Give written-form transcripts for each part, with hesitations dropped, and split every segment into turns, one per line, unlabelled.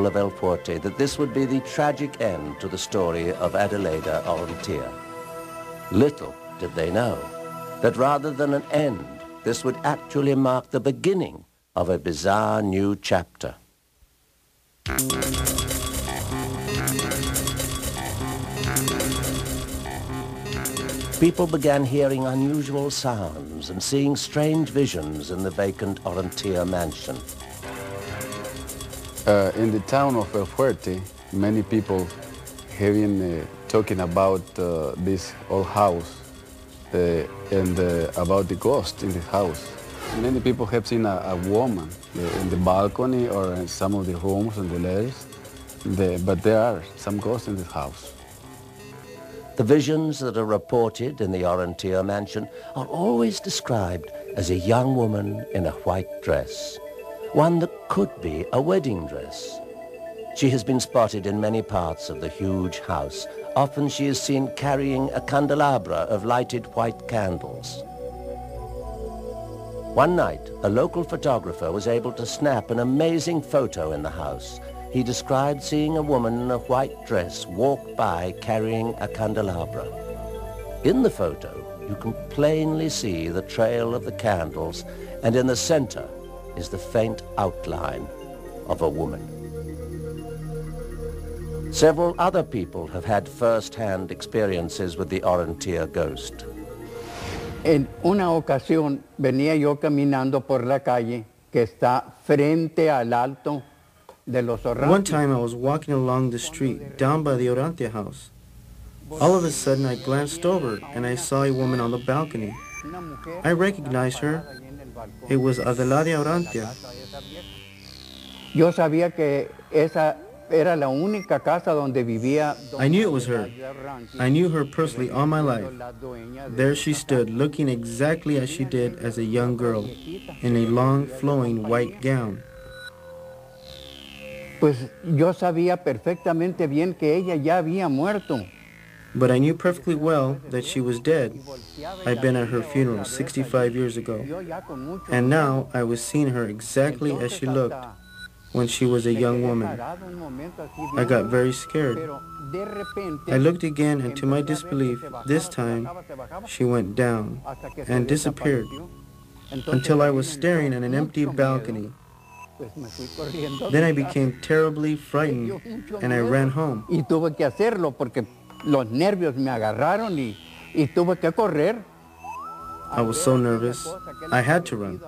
of El Fuerte that this would be the tragic end to the story of Adelaida Orontia. Little did they know that rather than an end, this would actually mark the beginning of a bizarre new chapter. People began hearing unusual sounds and seeing strange visions in the vacant Orontia mansion.
In the town of El Fuerte, many people have been talking about this old house and about the ghost in the house. Many people have seen a woman in the balcony or in some of the rooms and the ladders, but there are some ghosts in the house.
The visions that are reported in the Orontia mansion are always described as a young woman in a white dress, one that could be a wedding dress. She has been spotted in many parts of the huge house. Often she is seen carrying a candelabra of lighted white candles. One night, a local photographer was able to snap an amazing photo in the house. He described seeing a woman in a white dress walk by carrying a candelabra. In the photo, you can plainly see the trail of the candles, and in the center is the faint outline of a woman. Several other people have had first-hand experiences with the Orontia ghost.
En una ocasión venía yo caminando por la calle que está frente al alto de los Orantia.
One time I was walking along the street down by the Orantia house. All of a sudden I glanced over and I saw a woman on the balcony. I recognized her. It was Adelaida Orontia.
Yo sabía que esa era la única casa donde vivía.
I knew it was her. I knew her personally all my life. There she stood, looking exactly as she did as a young girl, in a long, flowing white gown.
Pues yo sabía perfectamente bien que ella ya había muerto.
But I knew perfectly well that she was dead. I'd been at her funeral 65 years ago. And now I was seeing her exactly as she looked when she was a young woman. I got very scared. I looked again, and to my disbelief, this time she went down and disappeared until I was staring at an empty balcony. Then I became terribly frightened and I ran home.
Y tuve que hacerlo porque los nervios me agarraron y tuve que correr.
I was so nervous, I had to run.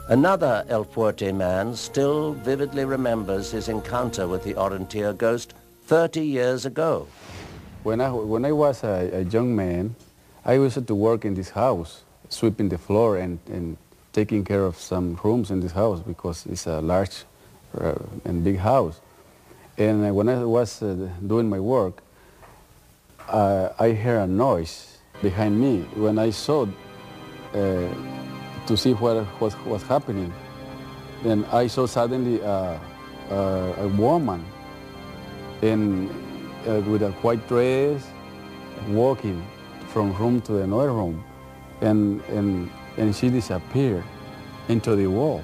Another El Fuerte man still vividly remembers his encounter with the Orontia ghost 30 years ago.
When I was a young man, I used to work in this house, sweeping the floor and taking care of some rooms in this house because it's a large and big house. And when I was doing my work, I heard a noise behind me. When I saw to see what was happening, then I saw suddenly a woman with a white dress walking from room to another room, and she disappeared into the wall.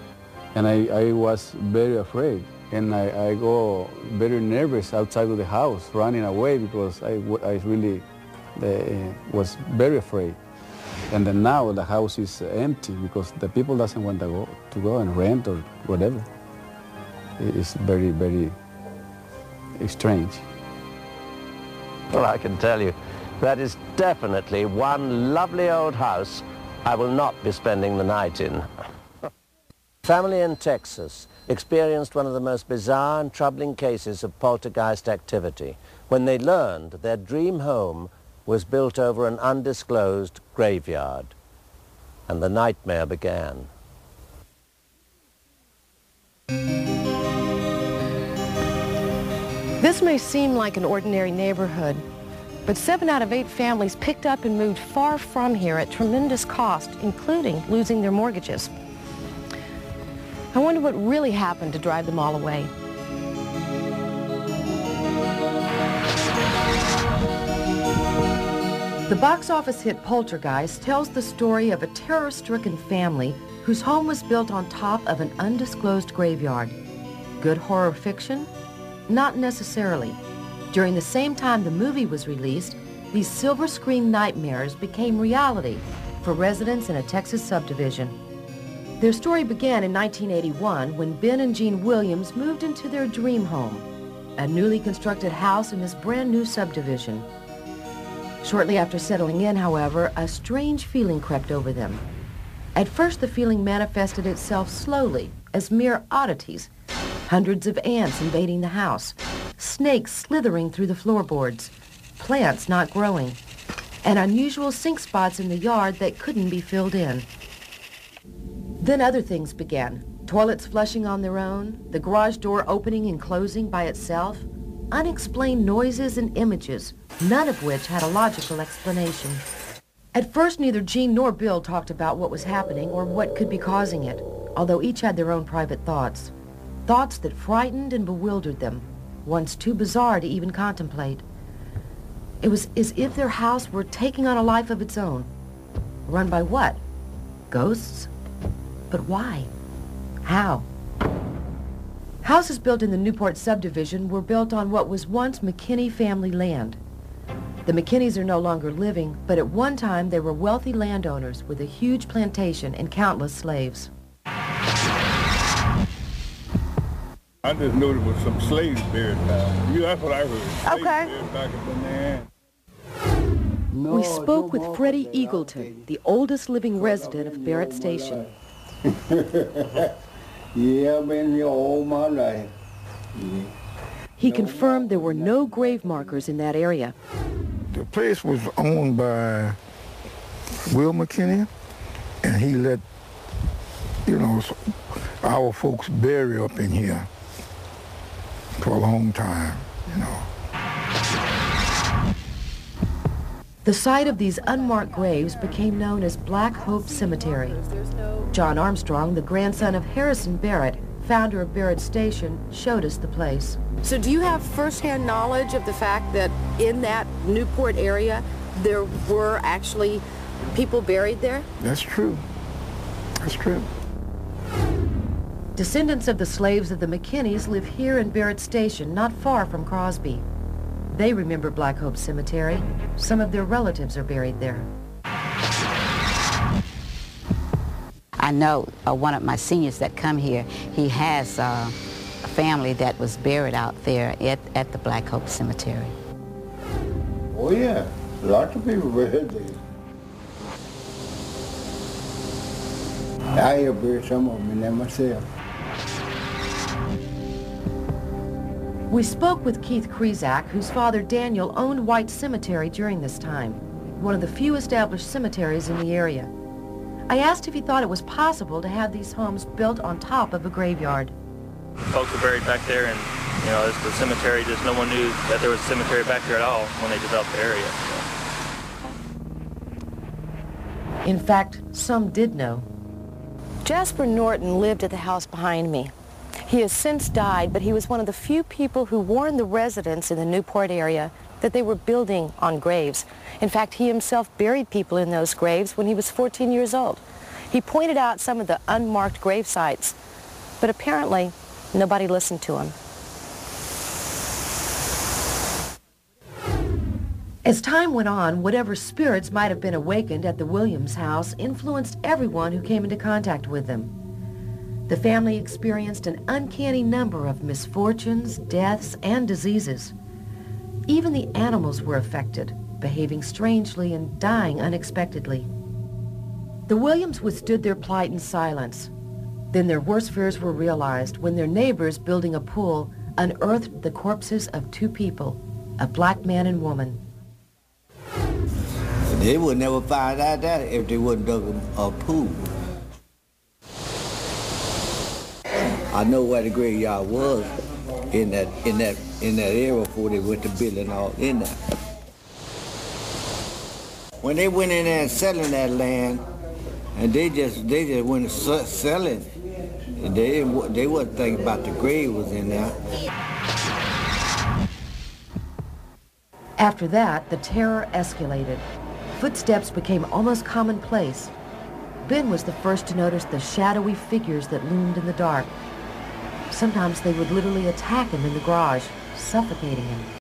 And I was very afraid, and I go very nervous outside of the house, running away because I really was very afraid. And then now the house is empty because the people doesn't want to go and rent or whatever. It's very, very strange.
Well, I can tell you, that is definitely one lovely old house I will not be spending the night in. Family in Texas experienced one of the most bizarre and troubling cases of poltergeist activity when they learned their dream home was built over an undisclosed graveyard, and the nightmare began.
This may seem like an ordinary neighborhood, but 7 out of 8 families picked up and moved far from here at tremendous cost, including losing their mortgages. I wonder what really happened to drive them all away. The box office hit Poltergeist tells the story of a terror-stricken family whose home was built on top of an undisclosed graveyard. Good horror fiction? Not necessarily. During the same time the movie was released, these silver screen nightmares became reality for residents in a Texas subdivision. Their story began in 1981 when Ben and Jean Williams moved into their dream home, a newly constructed house in this brand new subdivision. Shortly after settling in, however, a strange feeling crept over them. At first, the feeling manifested itself slowly as mere oddities. Hundreds of ants invading the house, snakes slithering through the floorboards, plants not growing, and unusual sink spots in the yard that couldn't be filled in. Then other things began. Toilets flushing on their own, the garage door opening and closing by itself, unexplained noises and images, none of which had a logical explanation. At first, neither Jean nor Bill talked about what was happening or what could be causing it, although each had their own private thoughts. Thoughts that frightened and bewildered them, once too bizarre to even contemplate. It was as if their house were taking on a life of its own. Run by what? Ghosts? But why? How? Houses built in the Newport subdivision were built on what was once McKinney family land. The McKinneys are no longer living, but at one time they were wealthy landowners with a huge plantation and countless slaves.
I just knew there was some slaves buried down. That's what I heard.
Okay.
Buried back up in there.
We spoke with Freddie Eagleton, the oldest living resident of Barrett Station.
Yeah, I've been here all my life. Yeah.
He confirmed there were no grave markers in that area.
The place was owned by Will McKinney, and he let, our folks bury up in here for a long time,
The site of these unmarked graves became known as Black Hope Cemetery. John Armstrong, the grandson of Harrison Barrett, founder of Barrett Station, showed us the place.
So do you have firsthand knowledge of the fact that in that Newport area there were actually people buried there?
That's true. That's true.
Descendants of the slaves of the McKinneys live here in Barrett Station, not far from Crosby. They remember Black Hope Cemetery. Some of their relatives are buried there.
I know one of my seniors that come here, he has a family that was buried out there at the Black Hope Cemetery.
Oh yeah, lots of people buried there. I have buried some of them in there myself.
We spoke with Keith Krizak, whose father Daniel owned White Cemetery during this time, one of the few established cemeteries in the area. I asked if he thought it was possible to have these homes built on top of a graveyard.
Folks were buried back there, and it's the cemetery. Just no one knew that there was a cemetery back there at all when they developed the area. So.
In fact, some did know.
Jasper Norton lived at the house behind me. He has since died, but he was one of the few people who warned the residents in the Newport area that they were building on graves. In fact, he himself buried people in those graves when he was 14 years old. He pointed out some of the unmarked grave sites, but apparently nobody listened to him.
As time went on, whatever spirits might have been awakened at the Williams house influenced everyone who came into contact with them. The family experienced an uncanny number of misfortunes, deaths, and diseases. Even the animals were affected, behaving strangely and dying unexpectedly. The Williams withstood their plight in silence. Then their worst fears were realized when their neighbors, building a pool, unearthed the corpses of two people, a black man and woman.
They would never find out that if they wouldn't dug a pool. I know where the graveyard was in that area before they went to building all in there. When they went in there and selling that land, and they just went selling, they wasn't thinking about the grave was in there.
After that, the terror escalated. Footsteps became almost commonplace. Ben was the first to notice the shadowy figures that loomed in the dark.
Sometimes they would literally attack him in the garage, suffocating him.